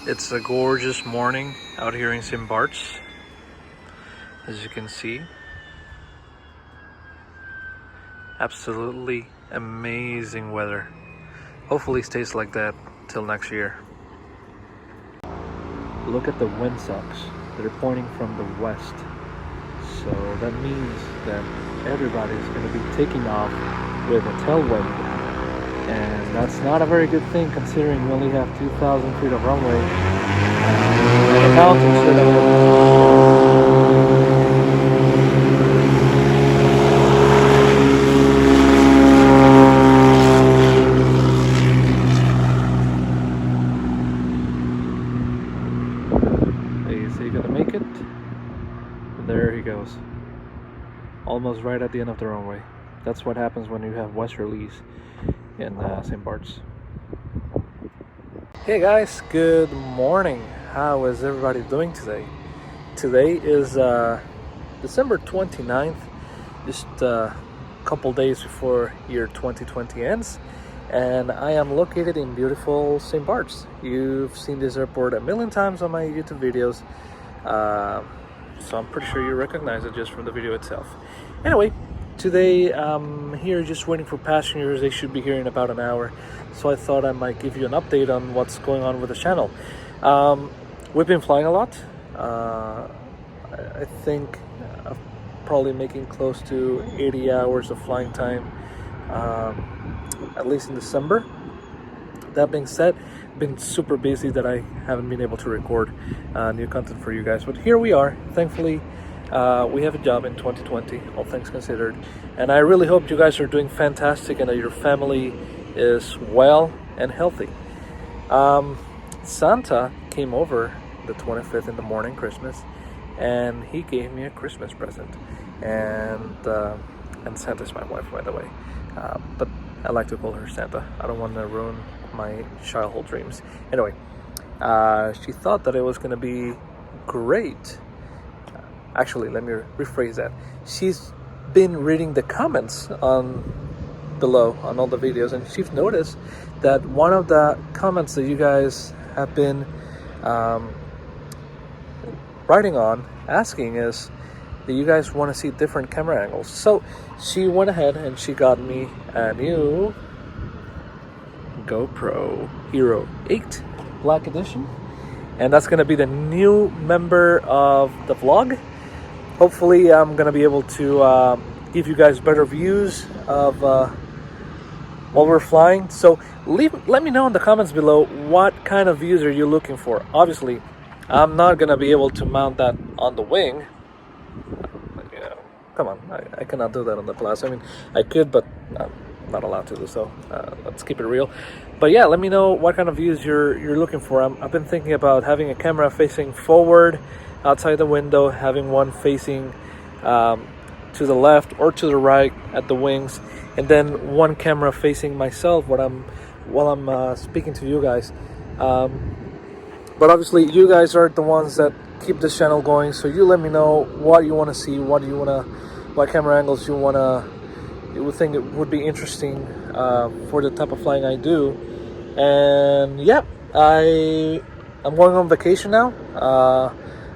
It's a gorgeous morning out here in St Barths, as you can see. Absolutely amazing weather. Hopefully stays like that till next year. Look at the wind sucks. They're pointing from the west. So that means that everybody's going to be taking off with a tailwind. And that's not a very good thing considering we only have 2,000 feet of runway. And the mountains should Is he gonna make it? There he goes. Almost right at the end of the runway. That's what happens when you have westerlies in St. Barths. Hey guys, good morning. How is everybody doing today? Today is December 29th, just a couple days before year 2020 ends, and I am located in beautiful St. Barths. You've seen this airport a million times on my YouTube videos, so I'm pretty sure you recognize it just from the video itself. Anyway, today I'm here just waiting for passengers. They should be here in about an hour, so I thought I might give you an update on what's going on with the channel. We've been flying a lot. I think I'm probably making close to 80 hours of flying time, at least in December. That being said, been super busy that I haven't been able to record new content for you guys, but here we are. Thankfully, we have a job in 2020, all things considered, and I really hope you guys are doing fantastic and that your family is well and healthy. Santa came over the 25th in the morning, Christmas, and he gave me a Christmas present, and Santa's my wife, by the way, but I like to call her Santa. I don't want to ruin my childhood dreams. Anyway, she thought that it was going to be great. Actually, let me rephrase that. She's been reading the comments on below on all the videos, and she's noticed that one of the comments that you guys have been writing on, asking, is that you guys want to see different camera angles. So she went ahead and she got me a new GoPro Hero 8 Black Edition, and that's going to be the new member of the vlog. Hopefully I'm going to be able to give you guys better views of while we're flying. So let me know in the comments below what kind of views are you looking for. Obviously I'm not going to be able to mount that on the wing. Come on, I cannot do that on the Plus. I mean, I could, but I'm not allowed to do so. Let's keep it real. But yeah, let me know what kind of views you're looking for. I've been thinking about having a camera facing forward outside the window, having one facing to the left or to the right at the wings, and then one camera facing myself while I'm speaking to you guys. But obviously, you guys are the ones that keep this channel going, so you let me know what you want to see, what camera angles you would think it would be interesting for the type of flying I do. And yeah, I'm going on vacation now.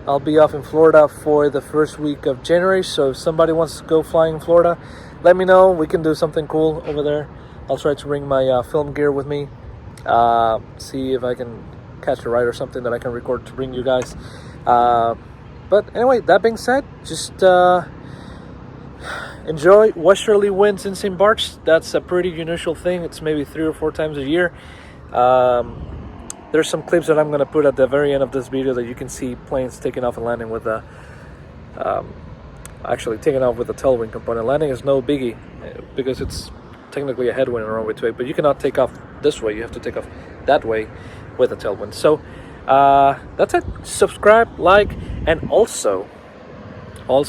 I'll be off in Florida for the first week of January, so if somebody wants to go flying in Florida, let me know. We can do something cool over there. I'll try to bring my film gear with me, see if I can catch a ride or something that I can record to bring you guys. But anyway, that being said, just enjoy westerly winds in St. Barths. That's a pretty unusual thing. It's maybe 3 or 4 times a year. There's some clips that I'm going to put at the very end of this video that you can see planes taking off and landing with the actually taking off with the tailwind component. Landing is no biggie because it's technically a headwind and runway 28, but you cannot take off this way. You have to take off that way with a tailwind. So that's it. Subscribe, like, and also I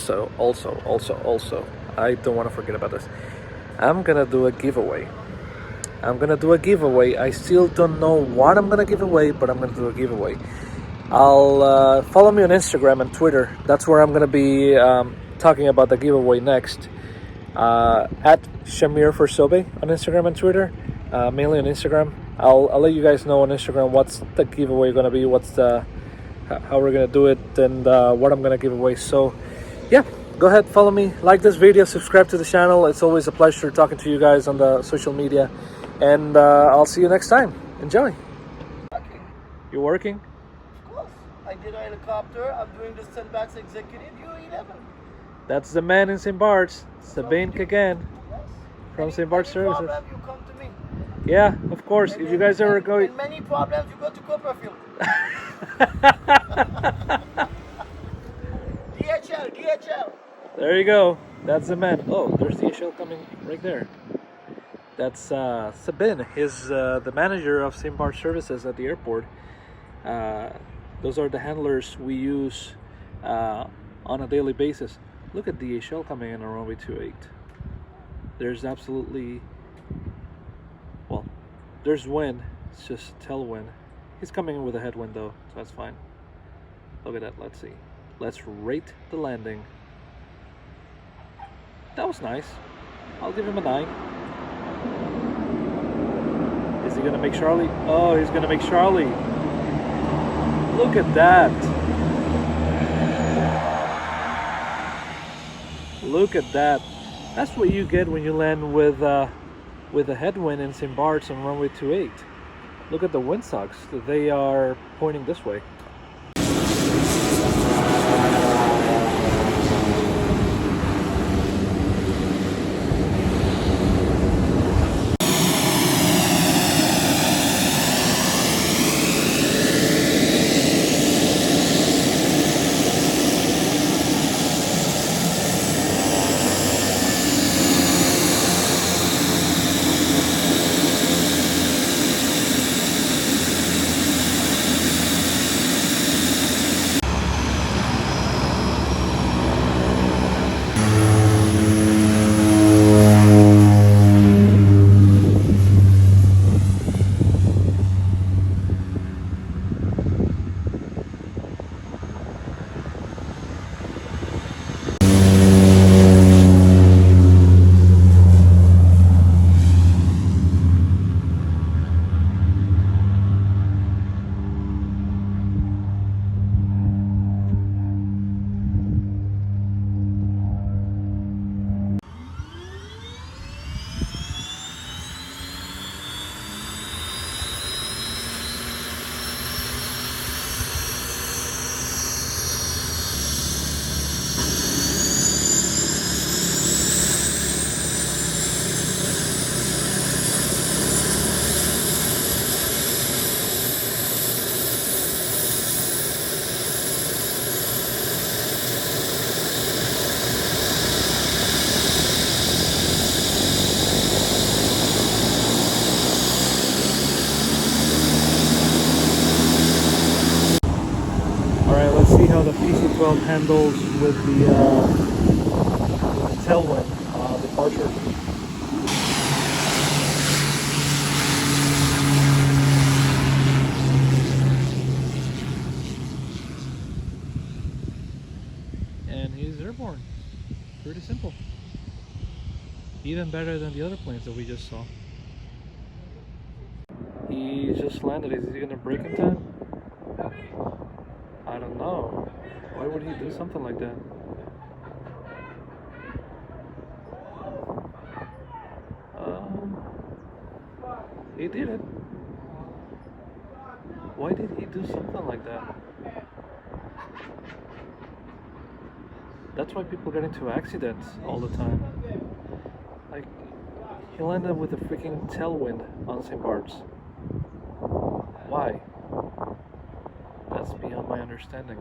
don't want to forget about this. I'm gonna do a giveaway. I still don't know what I'm gonna give away, but I'm gonna do a giveaway. I'll follow me on Instagram and Twitter. That's where I'm gonna be talking about the giveaway next. At Shamir for Sobe on Instagram and Twitter, mainly on Instagram. I'll let you guys know on Instagram what's the giveaway gonna be, what's the how we're gonna do it, and what I'm gonna give away. So yeah, go ahead, follow me, like this video, subscribe to the channel. It's always a pleasure talking to you guys on the social media, and I'll see you next time. Enjoy. Okay. You're working? Of course. I did a helicopter. I'm doing the St Barths Executive U11. That's the man in St Barths, Sabine Kagan, Yes. from St Barths Services. Problem, you come to me. Yeah, of course. If you guys ever go... And many problems, you go to Copperfield. DHL. There you go. That's the man. Oh, there's DHL coming right there. That's Sabine. He's the manager of St Barths Services at the airport. Those are the handlers we use on a daily basis. Look at DHL coming in on runway 28. There's absolutely... well, there's wind. It's just tailwind. He's coming in with a headwind though, so that's fine. Look at that. Let's see. Let's rate the landing. That was nice. I'll give him a 9. Is he gonna make Charlie? Oh, he's gonna make Charlie. Look at that. Look at that. That's what you get when you land with a headwind in St Barths on runway 28. Look at the windsocks. They are pointing this way. Alright, let's see how the PC-12 handles with the tailwind departure. And he's airborne. Pretty simple. Even better than the other planes that we just saw. He just landed. Is he gonna brake in time? I don't know. Why would he do something like that? He did it. Why did he do something like that? That's why people get into accidents all the time. Like, he landed with a freaking tailwind on St. Barths. Why? That's beyond my understanding.